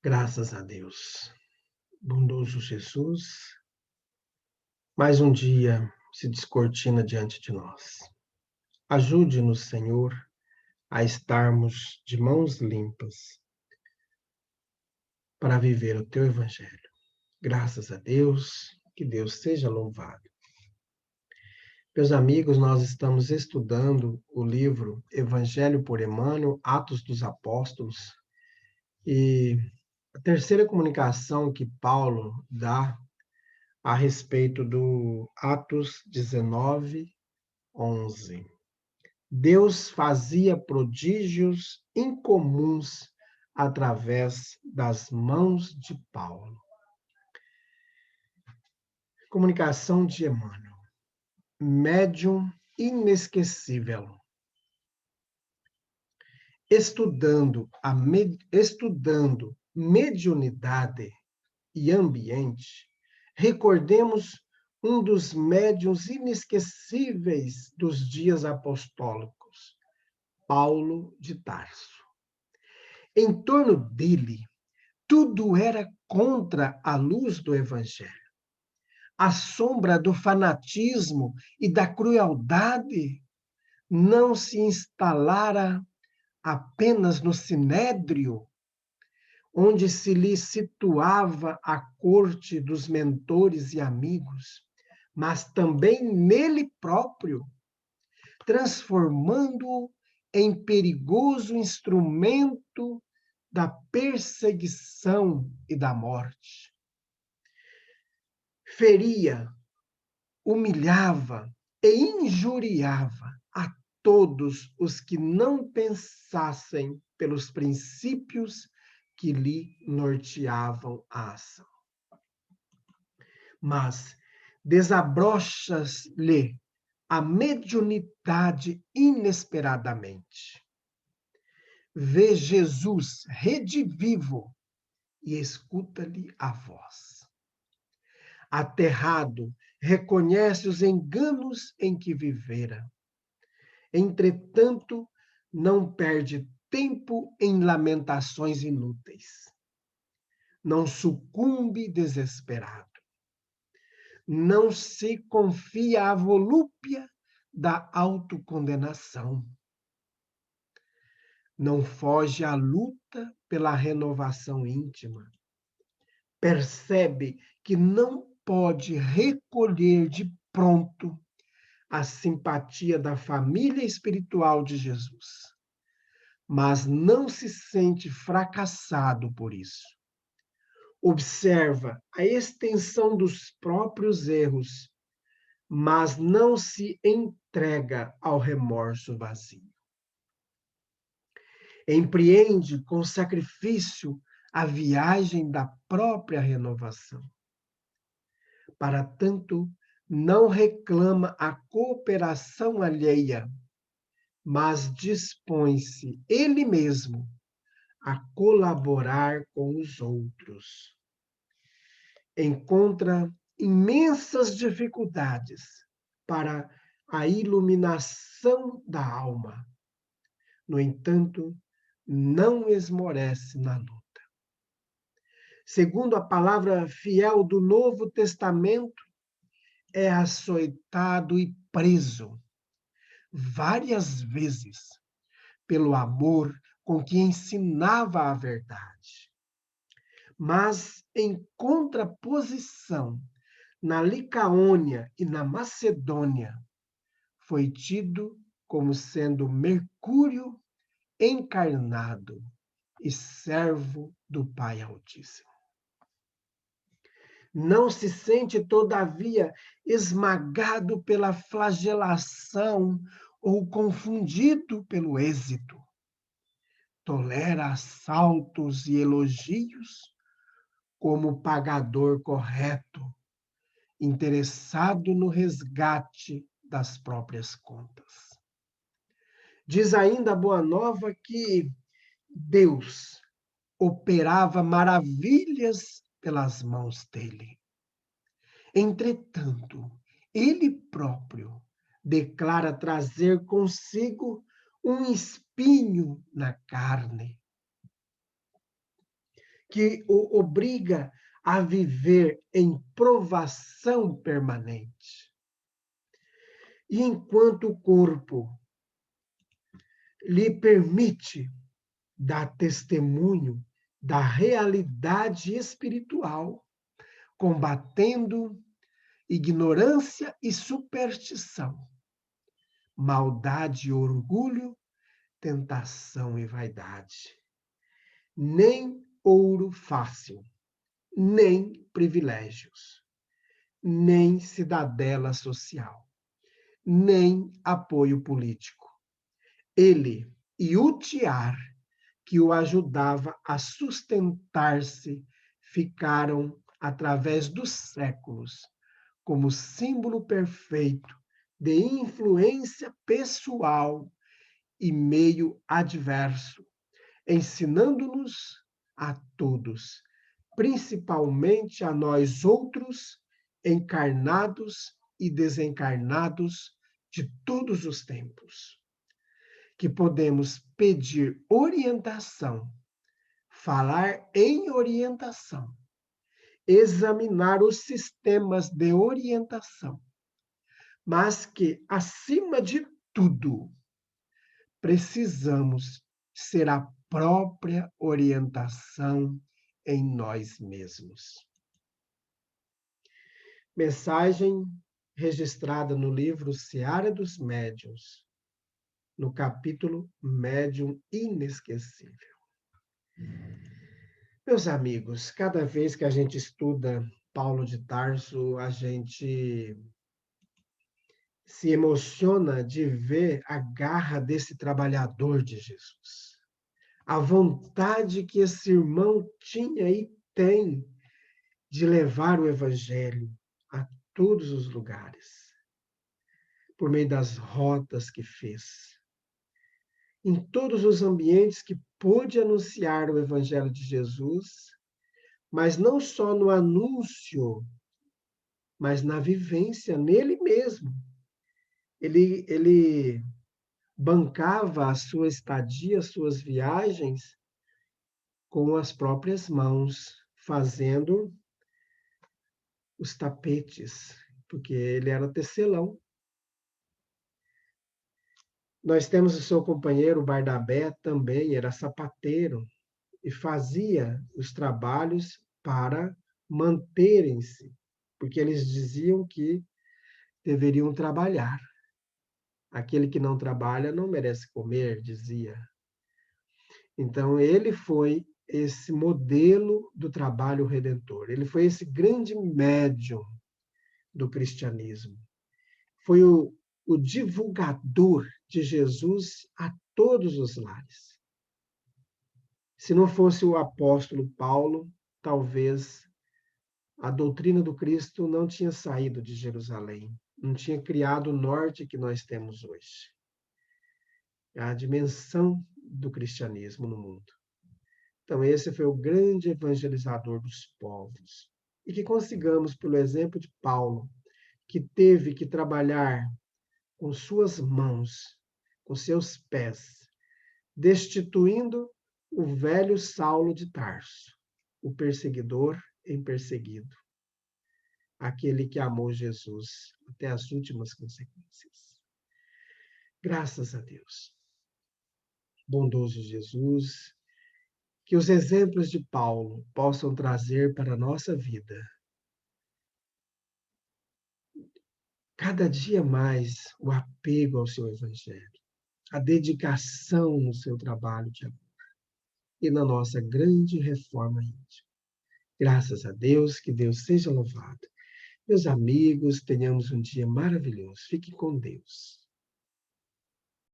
Graças a Deus. Bondoso Jesus, mais um dia se descortina diante de nós. Ajude-nos, Senhor, a estarmos de mãos limpas para viver o teu evangelho. Graças a Deus, que Deus seja louvado. Meus amigos, nós estamos estudando o livro Evangelho por Emmanuel, Atos dos Apóstolos, e a terceira comunicação que Paulo dá a respeito do Atos 19, 11. Deus fazia prodígios incomuns através das mãos de Paulo. Comunicação de Emmanuel. Médium inesquecível. Estudando mediunidade e ambiente, recordemos um dos médiuns inesquecíveis dos dias apostólicos, Paulo de Tarso. Em torno dele, tudo era contra a luz do Evangelho. A sombra do fanatismo e da crueldade não se instalara apenas no sinédrio, onde se lhe situava a corte dos mentores e amigos, mas também nele próprio, transformando-o em perigoso instrumento da perseguição e da morte. Feria, humilhava e injuriava a todos os que não pensassem pelos princípios que lhe norteavam a ação. Mas desabrochas-lhe a mediunidade inesperadamente. Vê Jesus redivivo e escuta-lhe a voz. Aterrado, reconhece os enganos em que vivera. Entretanto, não perde tempo em lamentações inúteis. Não sucumbe desesperado. Não se confia à volúpia da autocondenação. Não foge à luta pela renovação íntima. Percebe que não pode recolher de pronto a simpatia da família espiritual de Jesus, mas não se sente fracassado por isso. Observa a extensão dos próprios erros, mas não se entrega ao remorso vazio. Empreende com sacrifício a viagem da própria renovação. Para tanto, não reclama a cooperação alheia, mas dispõe-se ele mesmo a colaborar com os outros. Encontra imensas dificuldades para a iluminação da alma. No entanto, não esmorece na luta. Segundo a palavra fiel do Novo Testamento, é açoitado e preso várias vezes pelo amor com que ensinava a verdade. Mas, em contraposição, na Licaônia e na Macedônia, foi tido como sendo Mercúrio encarnado e servo do Pai Altíssimo. Não se sente, todavia, esmagado pela flagelação ou confundido pelo êxito. Tolera assaltos e elogios como pagador correto, interessado no resgate das próprias contas. Diz ainda a Boa Nova que Deus operava maravilhas pelas mãos dele. Entretanto, ele próprio declara trazer consigo um espinho na carne, que o obriga a viver em provação permanente. E enquanto o corpo lhe permite dar testemunho da realidade espiritual, combatendo ignorância e superstição, maldade e orgulho, tentação e vaidade. Nem ouro fácil, nem privilégios, nem cidadela social, nem apoio político. Ele e o tiar que o ajudava a sustentar-se ficaram, através dos séculos, como símbolo perfeito de influência pessoal e meio adverso, ensinando-nos a todos, principalmente a nós outros, encarnados e desencarnados de todos os tempos, que podemos pedir orientação, falar em orientação, examinar os sistemas de orientação, mas que, acima de tudo, precisamos ser a própria orientação em nós mesmos. Mensagem registrada no livro Seara dos Médiuns, no capítulo Médium Inesquecível. Meus amigos, cada vez que a gente estuda Paulo de Tarso, a gente se emociona de ver a garra desse trabalhador de Jesus. A vontade que esse irmão tinha e tem de levar o evangelho a todos os lugares, por meio das rotas que fez, em todos os ambientes que pôde anunciar o evangelho de Jesus, mas não só no anúncio, mas na vivência nele mesmo. Ele bancava a sua estadia, as suas viagens com as próprias mãos, fazendo os tapetes, porque ele era tecelão. Nós temos o seu companheiro Barnabé, também era sapateiro, e fazia os trabalhos para manterem-se, porque eles diziam que deveriam trabalhar. Aquele que não trabalha não merece comer, dizia. Então, ele foi esse modelo do trabalho redentor. Ele foi esse grande médium do cristianismo. Foi o divulgador de Jesus a todos os lares. Se não fosse o apóstolo Paulo, talvez a doutrina do Cristo não tinha saído de Jerusalém, não tinha criado o norte que nós temos hoje. A dimensão do cristianismo no mundo. Então, esse foi o grande evangelizador dos povos. E que consigamos, pelo exemplo de Paulo, que teve que trabalhar com suas mãos, com seus pés, destituindo o velho Saulo de Tarso, o perseguidor em perseguido, aquele que amou Jesus até as últimas consequências. Graças a Deus. Bondoso Jesus, que os exemplos de Paulo possam trazer para a nossa vida cada dia mais o apego ao seu evangelho, a dedicação no seu trabalho de amor e na nossa grande reforma íntima. Graças a Deus, que Deus seja louvado. Meus amigos, tenhamos um dia maravilhoso. Fiquem com Deus.